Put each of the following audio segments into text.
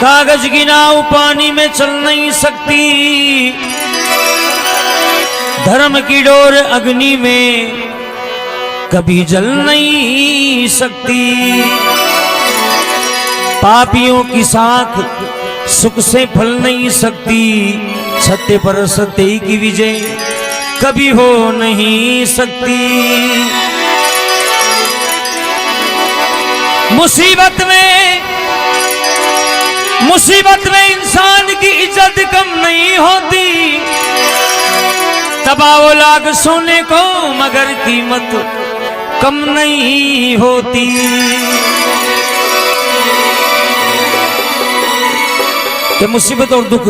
कागज की नाव पानी में चल नहीं सकती, धर्म की डोर अग्नि में कभी जल नहीं सकती, पापियों की साख सुख से फल नहीं सकती, सत्य पर सत्य की विजय कभी हो नहीं सकती। मुसीबत में इंसान की इज्जत कम नहीं होती, तबाह लाख सोने को मगर कीमत कम नहीं होती। ये मुसीबत और दुख,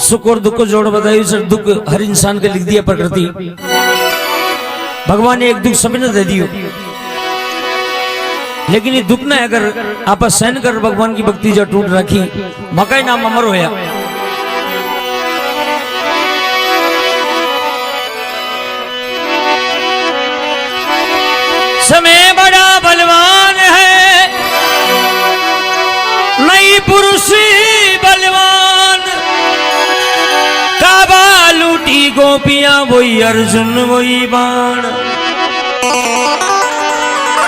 सुख और दुख को जोड़ बताइए सर। दुख हर इंसान के लिख दिया प्रकृति, भगवान ने एक दुख सभी ने दे दियो, लेकिन ये दुख ने अगर आप सहन कर भगवान की भक्ति जो टूट रखी, मकाई नाम अमर होया। समय बड़ा बलवान है, नई पुरुष बलवान, काबा लूटी गोपियां वही अर्जुन वही बाण।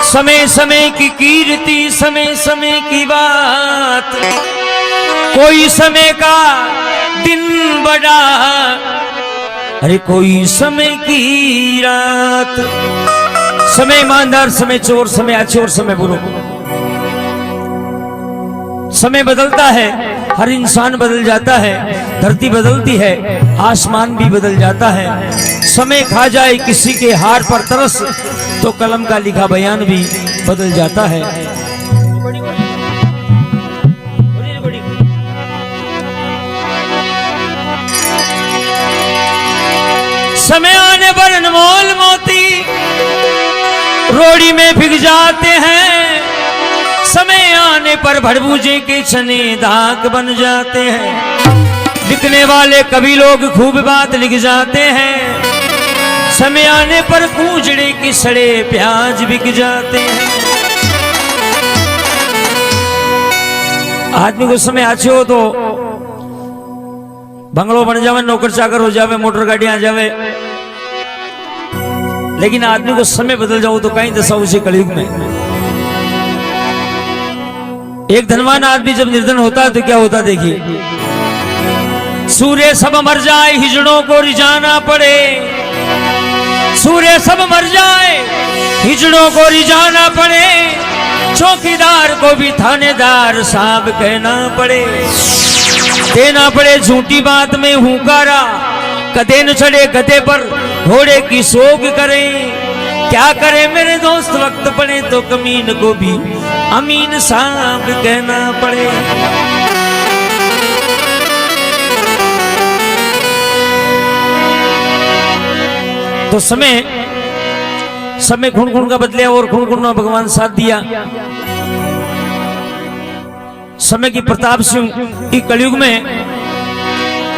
समय समय की कीर्ति समय समय की बात, कोई समय का दिन बड़ा, अरे कोई समय की रात। समय ईमानदार, समय चोर, समय अच्छे और समय बुरो। समय बदलता है, हर इंसान बदल जाता है, धरती बदलती है, आसमान भी बदल जाता है। समय खा जाए किसी के हार पर तरस, तो कलम का लिखा बयान भी बदल जाता है। समय आने पर अनमोल मोती रोड़ी में बिक जाते हैं, समय आने पर भड़बूजे के चने दाग बन जाते हैं। लिखने वाले कभी लोग खूब बात लिख जाते हैं, समय आने पर कूजड़े के सड़े प्याज बिक जाते हैं। आदमी को समय अच्छे हो तो बंगलो बन जावे, नौकर चाकर हो जावे, मोटर गाड़ी आ जावे, लेकिन आदमी को समय बदल जाओ तो कहीं दशा उसे कलयुग में। एक धनवान आदमी जब निर्धन होता है तो क्या होता देखिए, सूर्य सब मर जाए हिजड़ों को रिझाना पड़े, सूर्य सब मर जाए हिजड़ों को रिझाना पड़े, चौकीदार को भी थानेदार साहब कहना पड़े, देना पड़े झूठी बात में हुंकारा, कदे न चढ़े गधे पर घोड़े की सोग करें। क्या करे मेरे दोस्त, वक्त पड़े तो कमीन को भी अमीन साहब कहना पड़े। तो समय खून खून का बदले और खून खून में भगवान साथ दिया। समय की प्रताप से कलयुग में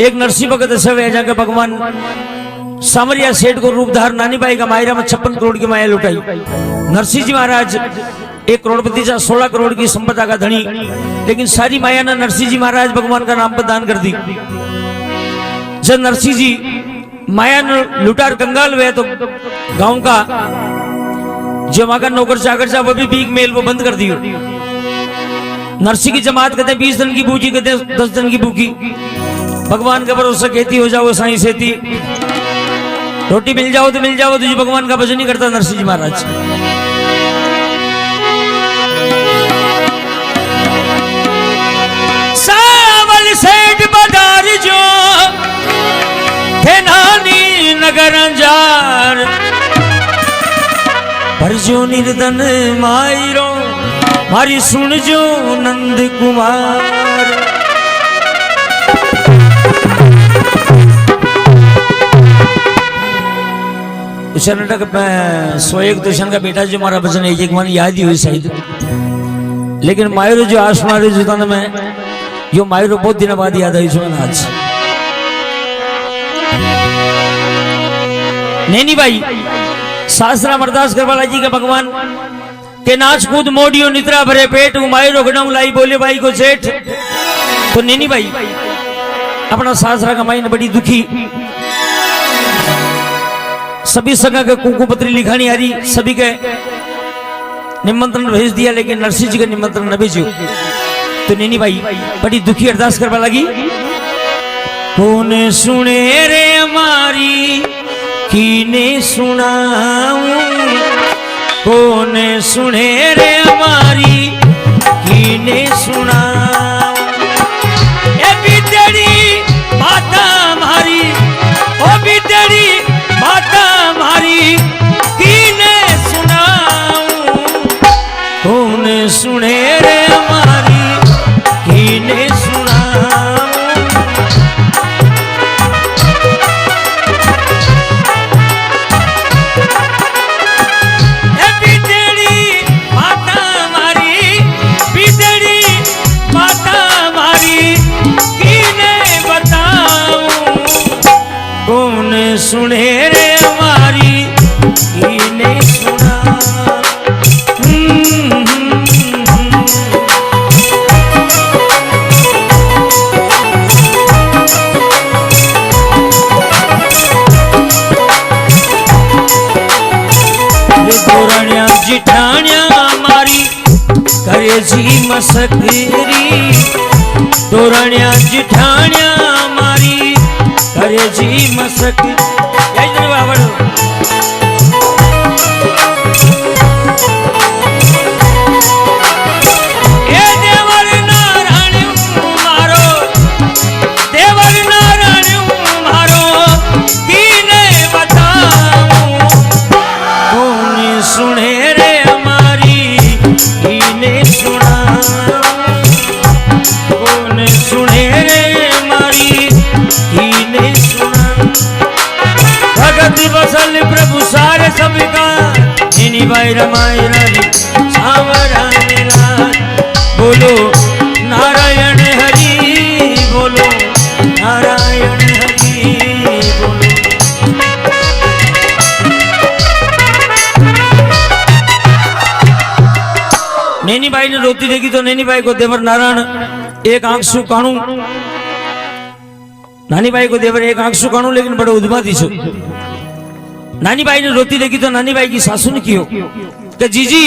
एक नरसिंह भगत ऐसा हुआ जाकर भगवान सामरिया सेठ को रूप धार नानी बाई का मायरा में 56 करोड़ की माया लुटाई। नरसिंह जी महाराज 1 करोड़पति से 16 करोड़ की संपदा का धनी, लेकिन सारी माया ना नरसिंह जी महाराज भगवान का नाम पर दान कर दी। जब नरसिंह जी माया लुटार कंगाल हुए तो गांव का जो वहां का नौकर चाकर था वो भी भीख मेल वो बंद कर दियो। नरसिंह की जमात कहते 20 दिन की भूखी, कहते 10 दिन की भूखी। भगवान का भरोसा कहती हो जाओ साईं सेती, रोटी मिल जाओ तो मिल जाओ, तुझे भगवान का भजन नहीं करता नरसिंह जी महाराज। सावल सेठ बदार जो थे नानी नगर जार, भरजो निर्धन मायरो मारी सुन जो नंद कुमार। नाटक में 101 दूषण का बेटा जो हमारा भजन एक मन याद ही हुई शायद, लेकिन मायरो जो आसमारी जुतान में यो मायरो बहुत दिन बाद याद आई सुन आज। नैनी भाई शास्त्रा अमरदास करवाला जी का भगवान के नाच कूद मोडियो निद्रा भरे पेट उमाई रोगड़म लाई बोले भाई को जेठ। तो नैनी भाई अपना सासरा कमाई ने बड़ी दुखी, सभी सगा के कुंकू पत्री लिखानी आ रही, सभी के निमंत्रण भेज दिया लेकिन नरसिंह जी का निमंत्रण न भेजो। तो नैनी भाई बड़ी दुखी अरदास करवा लगी, कौन सुने रे हमारी कीने सुनाऊं, कौन सुने रे हमारी कीने सुनाऊं, ए बिदड़ी माता हमारी, ओ बिदड़ी माता हमारी कीने सुनाऊं, कौन सुने रे हमारी कीने सुनाऊं। सुने रे हमारी कीने सुना। गोरानिया जिठानिया हमारी करे जी मसकरी, गोरानिया जिठानिया हमारी करे जी मसक। बसल प्रभु सारे सबका नैनी भाई रमाई रानी सावरानी लाल, बोलो नारायण हरि, बोलो नारायण हरि, बोलो। नैनी भाई ने रोती देखी तो नैनी भाई को देवर नारायण एक आंख सु काणु, नानी भाई को देवर एक आंख सु काणु लेकिन बड़ो उद्मादी छो। नानी भाई ने रोती देखी तो नानी भाई की सासू ने कियो कि जीजी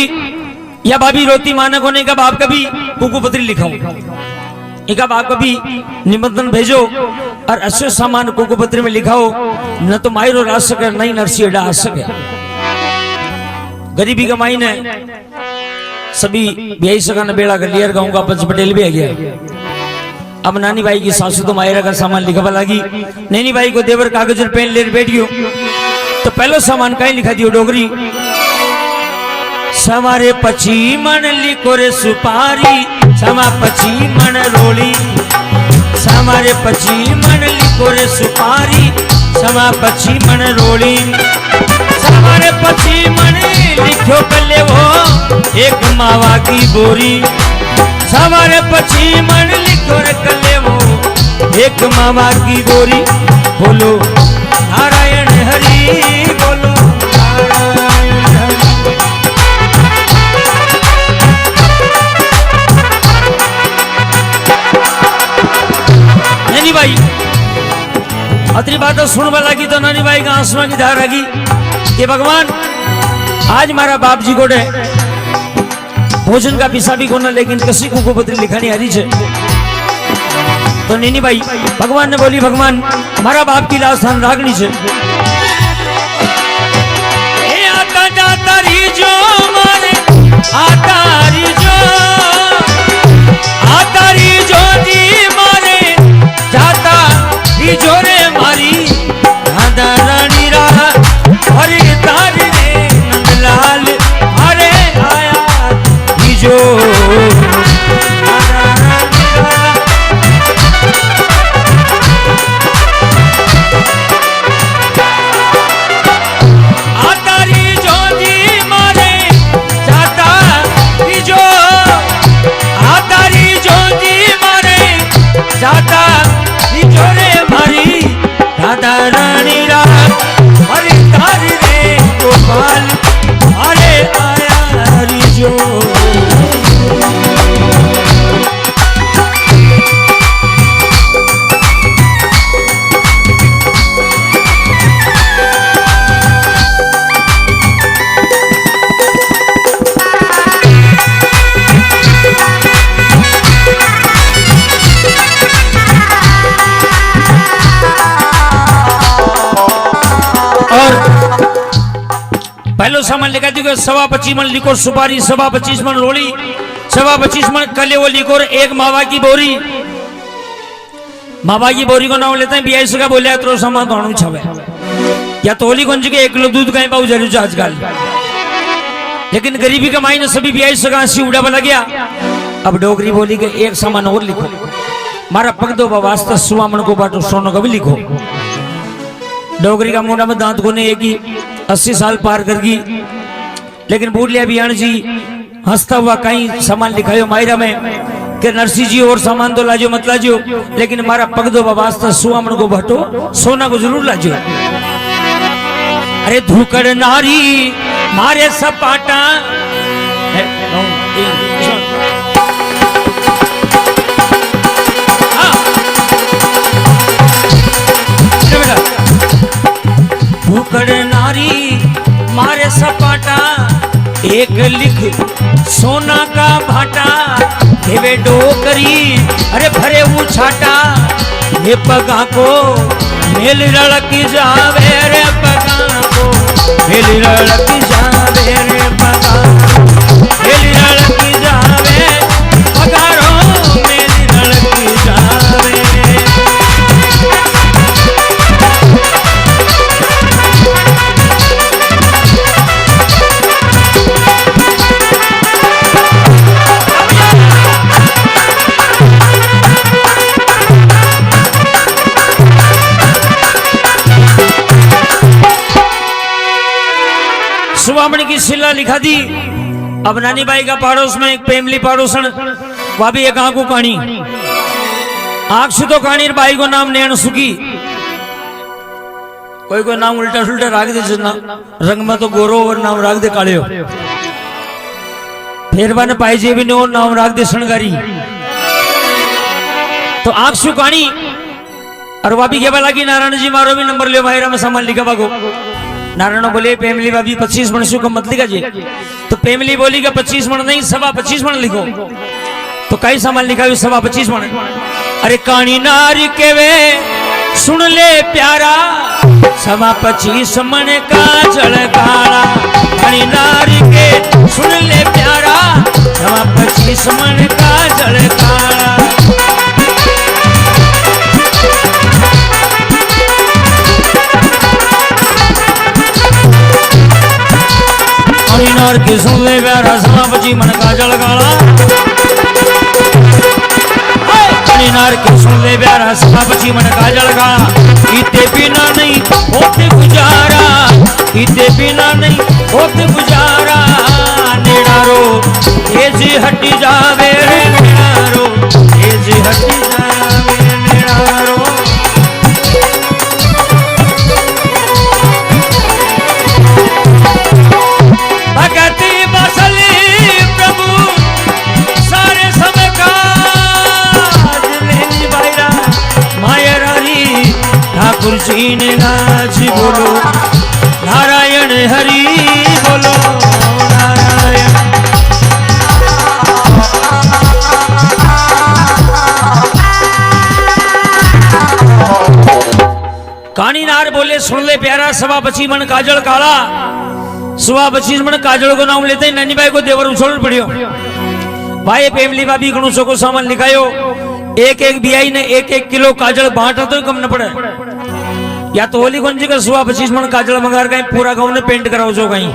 या भाभी रोती माना कोने का बाप कभी कुकू पत्री लिखाऊं, एक आप कभी निमंत्रण भेजो और अच्छे सामान कुकू पत्री में लिखाओ, न तो मायरो राज सके नहीं नरसी आ सके। गरीबी का माई ने सभी ब्याई सका ने बेड़ा कर लिया, गाँव का पंच पटेल भी आ गया। अब नानी भाई की सासू तो मायरा का सामान लिखवा लगी, नैनी भाई को देवर कागज और पेन ले बैठ गयो। तो पहलो सामान कहीं लिखा दियो डोगरी, सवारे पची मन लिखो रे सुपारी, समा पची मन रोली, समारे पची मन लिखो रे सुपारी, समा पची मन रोली, समारे पची मन लिखो कले वो एक मावा की बोरी, समारे पची मन लिखो रे कले वो एक मावा की बोरी। बोलो नारायण हरि, बोलो नारायण हरि। नानी भाई अतरी बात सुनवा लगी तो नानी भाई का आंसुओं की धार लगी कि भगवान आज मारा बाप जी को भोजन का पिसा भी कोना, लेकिन किसी को पत्री लिखानी आ रही है। तो नैनी भाई भगवान ने बोली, भगवान हमारा बाप की राजस्थान रागनी से आता जाता जो मारे आता जो जी मारे जाता जो रे मारी राधा रानी राह हरे तारे रे नंदलाल हरे आया जो पहलो सामान लिखा दी 25 मन लिखो सुपारी, 25 मन रोली, 25 मन कलेवो लिखो, एक मावा की बोरी। मावा की बोरी को नाम लेते हैं 22 का बोले तो सामान दोनों छवे या तो होली गुंज के 1 किलो दूध कहीं पाऊ जरूर आजकल, लेकिन गरीबी कमाई ने सभी 22 का 80 उड़ा बना गया। अब डोगरी बोली के एक सामान और लिखो, मारा पग दो वास्ता सुवामन को बाटो सोनो का भी लिखो। डोगरी का मुंडा में दांत कोने एक ही 80 साल पार कर गई, लेकिन बूढ़ लिया बियान जी हंसता हुआ कहीं सामान लिखायो मायरा में कि नरसी जी और सामान तो लाजो मत लाजो, लेकिन मारा पग दो वास्ता सुवामन को बाटो सोना को जरूर लाजो। अरे धुकड़ नारी मारे सपाटा धुकड़ नारी मारे सपाटा, एक लिख सोना का भाटा, देवे डोकरी अरे भरे वो छाटा, ये पगा को मेल रड़क जावे रे पगा को मेल रड़क जावे रे पगा, मेल रड़क जावे पगारो मेल रड़क जावे। सुवामणी की शिला लिखा दी। अब नानी बाई का पड़ोस में एक फैमिली पड़ोसन, वह भी एक आंखों कहानी, आंख से तो कहानी बाई को नाम नैन सुखी, कोई कोई नाम उल्टा सुल्टा राग दे, रंग में तो गोरो और नाम राग दे काले हो, फिर वन पाई जे भी ने और नाम राग दे शणगारी। तो आंख से कहानी और वह भी क्या लगी नारायण जी मारो भी नंबर ले भाई में सामान लिखा बागो। नारायण बोले फैमिली भाभी 25 मन से मत लिखा जी, तो फैमिली बोली का 25 मन नहीं 25 मन लिखो। तो कई सामान लिखा 25 मन। अरे कानी नारी के वे सुन ले प्यारा, 25 मन का जलकाला, कानी नारी के सुन ले प्यारा, 25 मन का जलकाला। नार के सुन ले प्यारा, 25 मन का जलकाला, नार के सुन ले प्यारा, 25 मन का जलकाला। इते बिना नहीं होते गुजारा, इते बिना नहीं होते गुजारा, नेड़ारो एज हटी जावे रे नेड़ारो, एज हटी जावे नेड़ारो। ठाकुर जी ने नाच बोलो नारायण हरि बोलो नारायण। कहानी नार बोले सुन ले प्यारा, 25 मन काजल काला, 25 मन काजल को नाम लेते नैनी भाई को देवर उछोड़ पड़ियो। भाई फैमिली भाभी घणो सो को सामान लिखायो, एक एक बियाई ने 1-1 किलो काजल बांटा तो कम न पड़े, या तो होली गुंज का 25 मन काजल मंगार कहीं पूरा गांव ने पेंट कराओ जो कहीं।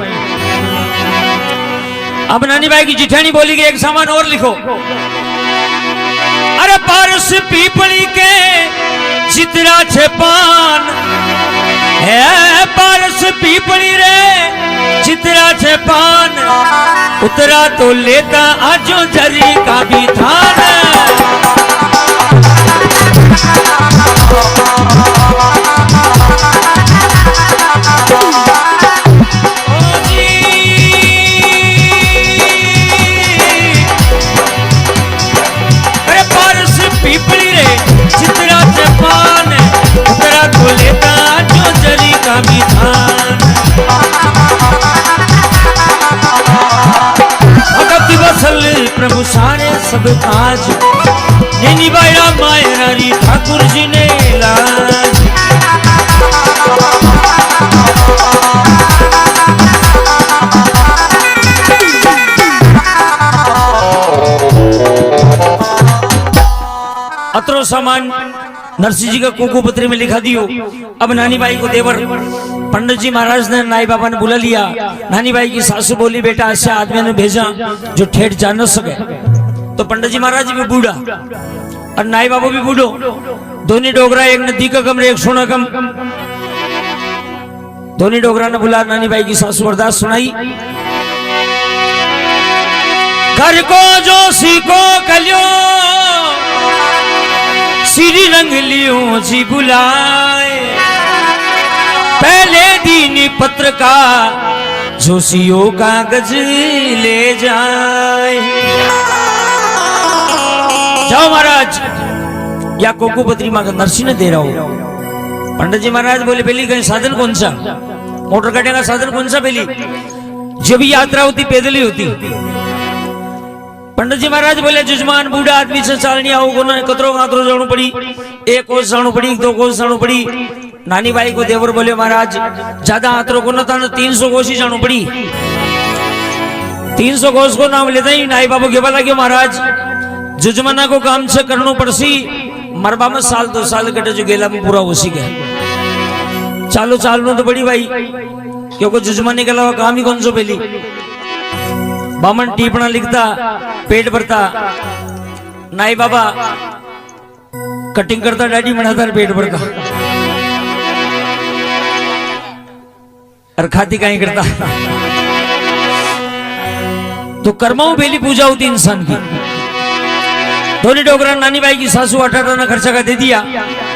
अब नानी भाई की जिठानी बोली के एक सामान और लिखो। अरे पारस पीपली के चित्रा छे पान, है पारस पीपली रे चित्रा छे पान, उतरा तो लेता आजो जरी का भी थान। अरे पारस पीपली रे चित्रा से पान, उतरा तो लेता जो जरी का भी थान। भगत बसल प्रभु सारे सब काज, नैनी बायरा मायरारी ठाकुर जी ने लाज। सामान नरसिंह जी का कोको पत्री में लिखा दियो। अब नानी बाई को देवर पंडित जी महाराज ने नाई बाबा ने बुला लिया। नानी बाई की सासू बोली बेटा ऐसे आदमी ने भेजा जो ठेठ जा न सके। तो पंडित जी महाराज भी बूढ़ा और नाई बाबू भी बूढ़ो, दोनों डोगरा, एक ने दी का कम एक सोना कम। दोनों डोगरा ने बुला नानी बाई की सासू अरदास सुनाई। घर को जो सीखो कलियो श्री रंग लियो जी बुलाए, पहले दिन पत्र का जो सियो कागज ले जाए। जाओ महाराज, या कोको पत्री मां नरसिंह ने दे रहा हो। पंडित जी महाराज बोले पहली कहीं साधन कौन सा, मोटर गाड़ी का साधन कौन सा? पहली जब यात्रा होती पैदल ही होती। पंडित जी महाराज बोले जजमान बूढ़ा आदमी से चाल नहीं आओ ना, कतरो कातरो जाणू पड़ी, एक कोस जाणू पड़ी, 2 कोस जाणू पड़ी। नानी बाई को देवर बोले महाराज ज्यादा आतरो को न था, 300 कोस ही जाणू पड़ी। 300 कोस को नाम लेता ही नाई बाबू के बोला कि महाराज जजमाना को काम से करनो पड़सी, मरबा में साल 2 साल कटे जो गेला में पूरा उसी गए। चालो चालनो तो बड़ी भाई, क्योंकि जजमाने के अलावा काम ही कौन सो पहली। बामन टीपना लिखता, पेट भरता, नाई बाबा कटिंग करता, डैडी बनाता, पेट भरता, और खाती कहीं करता। तो कर्मों बेली पूजा होती इंसान की। धोनी डोगरा नानी बाई की सासू 18 आना खर्चा का दे दिया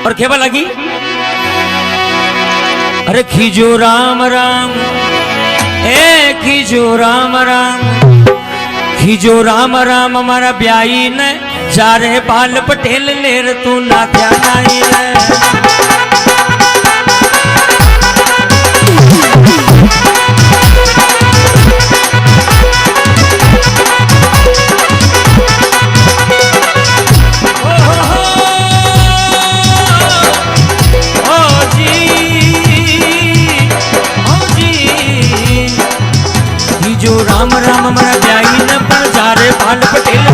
और खेबा लगी, अरे खीजो राम राम, ए खीजो राम राम, खीजो राम राम हमारा ब्याई ने जा रे बाल पटेल लेर तू ना ध्यान आई ने। जो राम राम हमारा ब्याई न पर जा रे बाल पटेल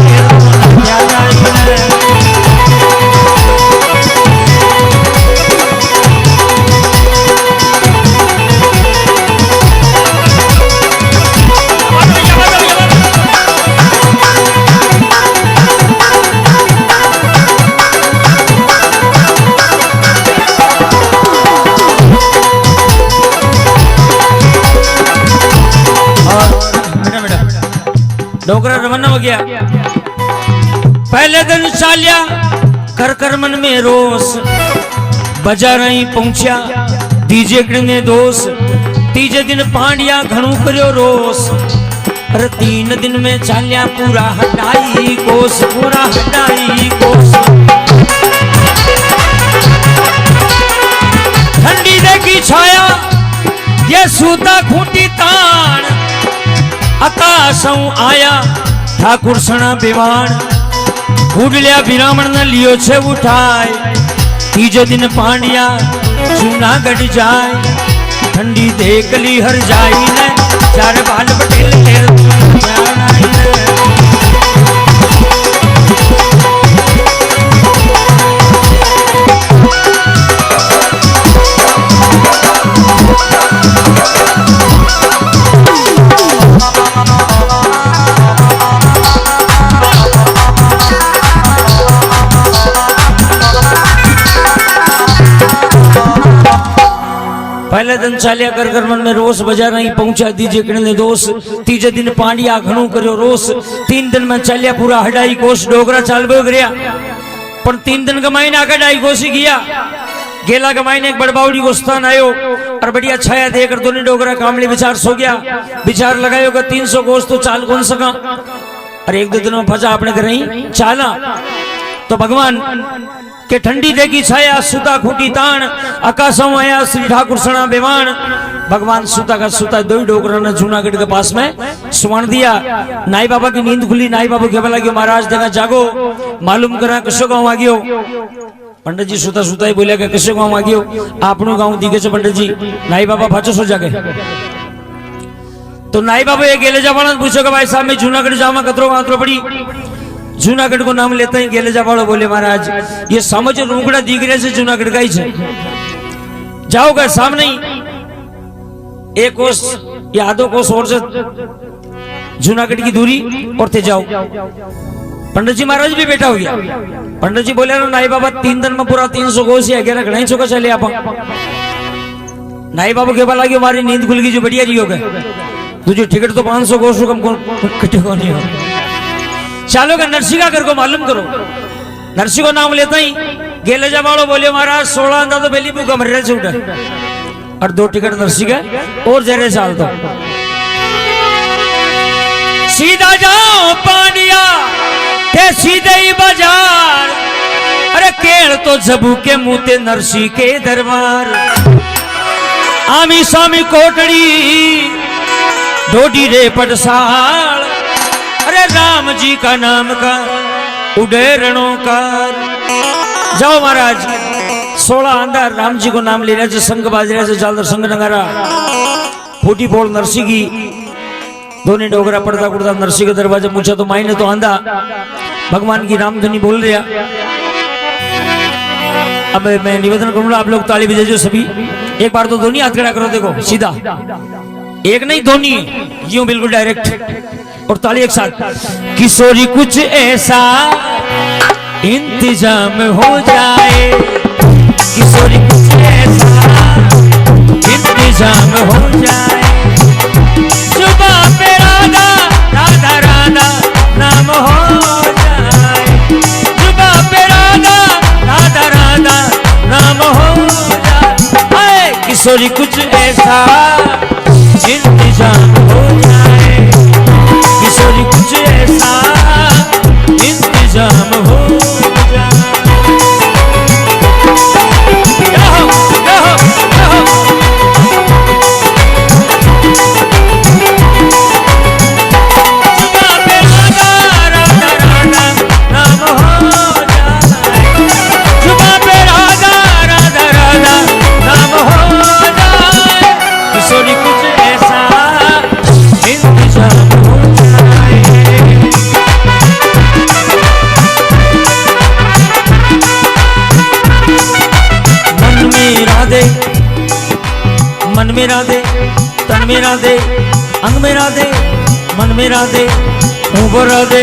डोगरा रवाना हो गया। पहले दिन चालिया कर कर मन में रोस, बाजार ही पहुंचा दीजे ने दोष। तीजे दिन पांडिया घणू करो रोस, अरे 3 दिन में चालिया पूरा हटाई कोस, पूरा हटाई कोस। ठंडी देखी छाया ये सूता खूंटी तान, आकाशों आया ठाकुर सना बिवान। उड़लिया बिरामण ने लियो छे उठाए, तीजे दिन पांडिया जूनागढ़ जाए। ठंडी देख ली हर जाई ने चार बाल पटेल पहले दिन चालिया कर कर मन में रोस, बाजार नहीं पहुंचा दीजे ने दोष। तीजे दिन पांडिया घणू करो रोस, 3 दिन में चालिया पूरा हटाई कोस। डोगरा चाल बो गया पर 3 दिन का महीना आकर ढाई कोस ही किया। गेला का महीने एक बड़बाउड़ी को स्थान आयो और बढ़िया छाया देकर दोनों डोगरा कामड़ी विचार सो गया। विचार लगायो 300 कोस तो चाल कौन सका, और 1-2 दिन में फंसा अपने घर ही चाला। तो भगवान के ठंडी देगी छाया सुता खूटी तान, आकाशों आया श्री ठाकुर सना बेमान। भगवान सुता का सुता 2 डोगरा ने जूनागढ़ के पास में सुवर्ण दिया। नाई बाबा की नींद खुली, नाई बाबू के बोला कि महाराज देखा जागो, मालूम करा किसो गाँव आ गयो। पंडित जी सुता सुता ही बोले किसो गाँव आ गयो, आपनो गाँव दिखे छे पंडित जी। नाई बाबा फाचो सो जागे। तो नाई बाबू ये गेले जवान पूछो कि भाई साहब मैं जूनागढ़ जावा कतरो कातरो पड़ी। जूनागढ़ को नाम लेता ही गेलेजा वालों बोले महाराज ये समझ रूगड़ा दिख रहे से जूनागढ़ का ही है। जाओगे सामने ही एक कोस या आधो कोस और से जूनागढ़ की दूरी और ते जाओ। पंडित जी महाराज भी बैठा हो गया। पंडित जी बोले नाई बाबा 3 दिन में पूरा 300 कोस या 11 घड़ा चौका चले आप। नाई बाबा के बाला की हमारी नींद खुल गई जो बढ़िया जी हो गए तुझे टिकट तो 500 कोस कम कटे को नहीं हो। चलो का नरसिंह कर को मालूम करो। नरसिंह को नाम लेता ही गेलेजा वालों बोले महाराज 16 अंदा तो पहली बुक मर रहे उठे और 2 टिकट नरसिंह और जरे साल तो सीधा जाओ पांडिया के सीधे ही बाजार। अरे केड़ तो जबू के मुते नरसिंह के दरबार। आमी स्वामी कोटड़ी ढोडी रे पटसाल। अरे राम जी का नाम का उडेरणों का। जाओ महाराज 16 अंदर राम जी को नाम ले रहे संग बाज रहे जालदर संग नगारा फूटी बोल नरसिंह की दोनों डोगरा पड़ता कुड़ता नरसिंह के दरवाजे पूछा तो माई ने तो आंधा भगवान की रामधुनी बोल रहा। अब मैं निवेदन करूंगा आप लोग ताली बजाइए सभी एक बार तो दोनों हाथ खड़ा करो देखो सीधा एक नहीं दोनों यूं बिल्कुल डायरेक्ट और ताली एक साथ। किशोरी कुछ ऐसा इंतजाम हो जाए। किशोरी कुछ ऐसा इंतजाम हो जाए। सुबह पे राधा राधा राधा नाम हो जाए। सुबह पे राधा राधा राधा नाम हो जाए। किशोरी कुछ ऐसा इंतजाम हो जाए। किशोरी कुछ ऐसा इंतजाम हो जाए। मन मेरा दे तन मेरा दे अंग मेरा दे मन मेरा दे ऊबरा दे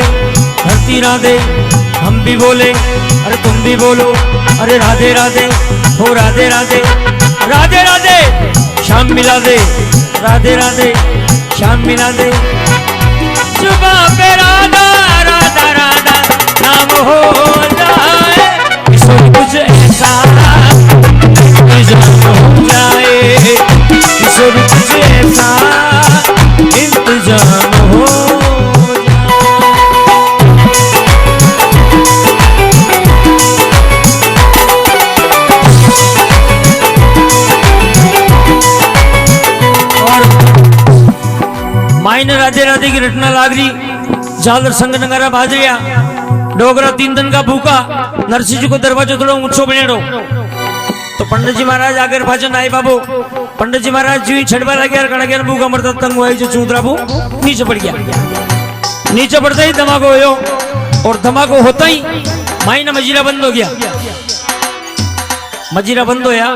धरती राधे हम भी बोले अरे तुम भी बोलो अरे राधे राधे हो राधे राधे राधे राधे शाम मिला दे राधे राधे शाम मिला दे। सुबह पे राधा राधा राधा नाम हो जाए। किशोर कुछ ऐसा इंतजाम हो जाए। किशोर कुछ ऐसा इंतजाम हो मायने राधे राधे की रटना लाग रही। झालर संग नगारा बाज रहा। डोगरा 3 दिन का भूखा नरसिंह जी को दरवाजा थोड़ा ऊंचो बनेड़ो तो पंडित जी महाराज आगे भाजन आए बाबू। पंडित जी महाराज जी छड़वा लगे कड़ा भूखा मरता तंग हुआ जो चूतरा भू नीचे पड़ गया। नीचे पड़ता ही धमाको हो और धमाको होता ही मायना मजीरा बंद हो गया। मजीरा बंद होया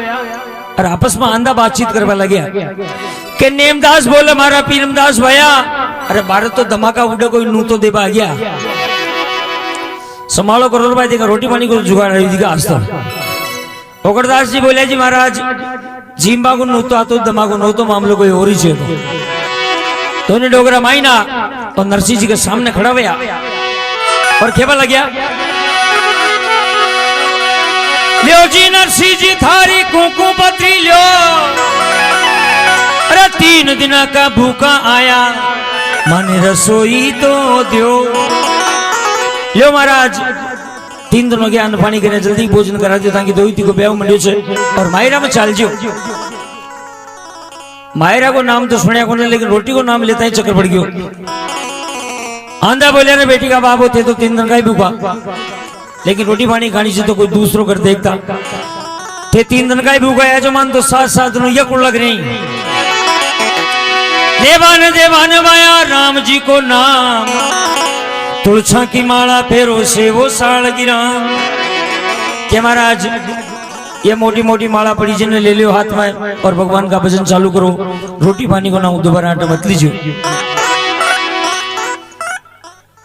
और आपस में आंधा बातचीत करवा लगे के नेमदास बोले मारा पीरमदास भैया अरे भारत तो धमाका उड़े कोई नू तो देवा गया संभालो करोड़ भाई देखा रोटी पानी को जुगाड़ रही थी आज तो। ओकरदास जी बोले जी महाराज जिम्बा को नू तो आतो धमाको नो तो मामलो कोई और ही चाहिए तो उन्हें डोगरा माइना तो नरसिंह जी के सामने खड़ा हुआ और खेबा लग गया लियो जी नरसिंह जी थारी कुकू पत्री लियो। अरे 3 दिन का भूखा आया माने रसोई तो दियो। लियो महाराज 3 दिनों के अन्न पानी करने जल्दी भोजन करा दियो ताकि दोई को ब्याह मंडियो से और मायरा में चाल जियो। मायरा को नाम तो सुनिया को नहीं लेकिन रोटी को नाम लेता ही चक्कर पड़ गयो। आंधा बोले रे बेटी का बाप होते तो 3 दिन का ही भूखा लेकिन रोटी पानी खानी से तो कोई दूसरों कर देखता थे। 3 दिन का ही भूखा है जो मान तो 7 दिनों यह कुल लग रही। देवान देवान माया राम जी को नाम तुलछा की माला फेरो से वो साल गिरा के महाराज ये मोटी मोटी माला पड़ी जिन्हें ले लियो हाथ में और भगवान का भजन चालू करो, रोटी पानी को ना दोबारा आटा मत लीजिए।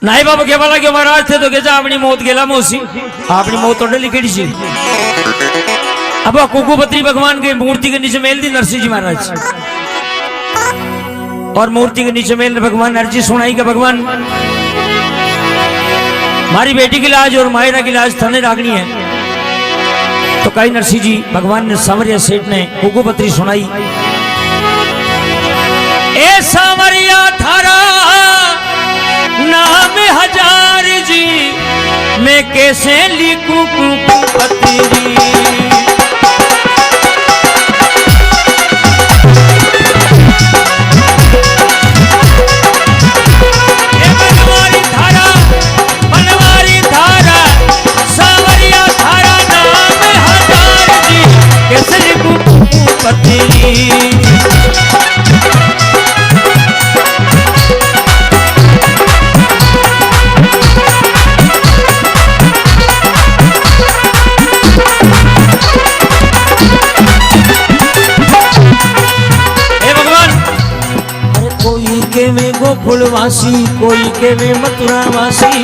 नाई बाबा के वाला के महाराज थे तो क्या अपनी मौत गेला मौसी अपनी मौत तो लिखी सी। अब कुकुपत्री भगवान के मूर्ति के नीचे मेल दी नरसिंह जी महाराज और मूर्ति के नीचे मेल भगवान अर्जी सुनाई का भगवान हमारी बेटी की लाज और मायरा की लाज थाने रागनी है। तो कई नरसिंह जी भगवान ने सामरिया सेठ ने कुकुपत्री सुनाई। ए सामरिया थारा नाम हजार जी मैं कैसे लिखूं कुकुपत्री। गोकुलवासी कोई के वे मथुरावासी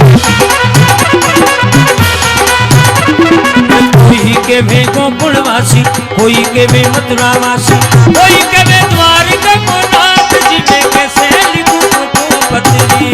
कोई के वे गोकुलवासी कोई के वे मथुरावासी कोई के वे द्वारका को नाथ जी में कैसे लिखूं कुकुपत्री।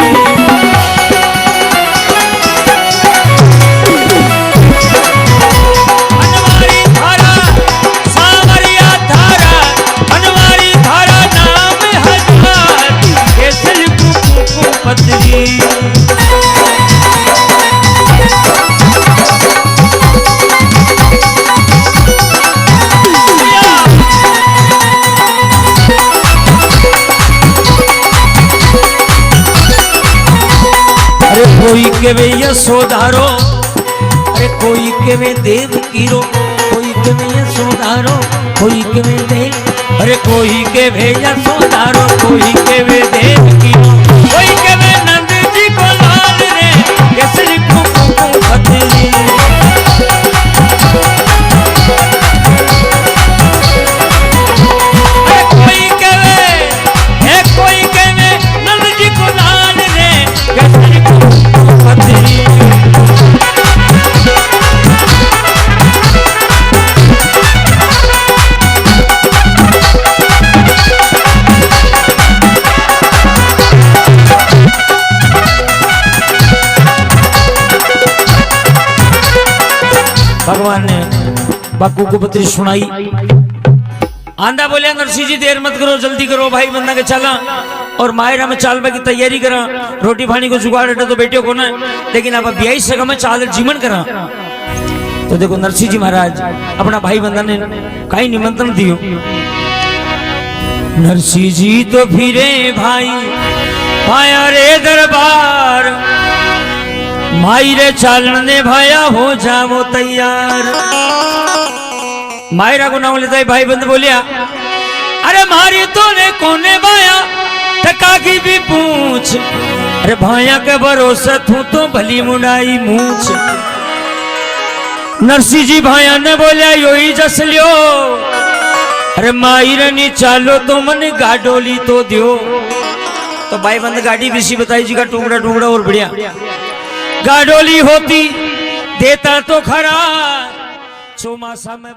कोई के वे यशोदारो अरे कोई के वे देव कीरो कोई के वे यशोदारो कोई के वे देव अरे कोई के वे यशोदारो कोई के वे देव कीरो कोई के वे नंद जी को लाल रे कैसे लिखूं कुकुपत्री। भगवान ने कुकुपत्री सुनाई। आंधा बोले नरसिंह जी देर मत करो जल्दी करो भाई बंदा के चला और मायरा में चाल की तैयारी करा रोटी पानी को जुगाड़ तो बेटियों को ना लेकिन अब ब्याई सगा में चाल जीवन करा। तो देखो नरसिंह जी महाराज अपना भाई बंदा ने कई निमंत्रण दियो। नरसिंह जी तो फिरे भाई पाया रे दरबार माई रे चालन ने भाया हो जाओ तैयार। मायरा को नाम लेता है भाई बंद बोलिया अरे मारी तो ने कोने भाया टका की भी पूछ अरे भाया के भरोसा तू तो भली मुंडाई मूछ। नरसिंह जी भाया ने बोलिया यो ही जस लियो अरे माई रे नी चालो तो मन गाडोली तो दियो। तो भाई बंद गाड़ी बिसी बताई जी का टुकड़ा टुकड़ा और बढ़िया गाडोली होती देता तो खरा चौमासा में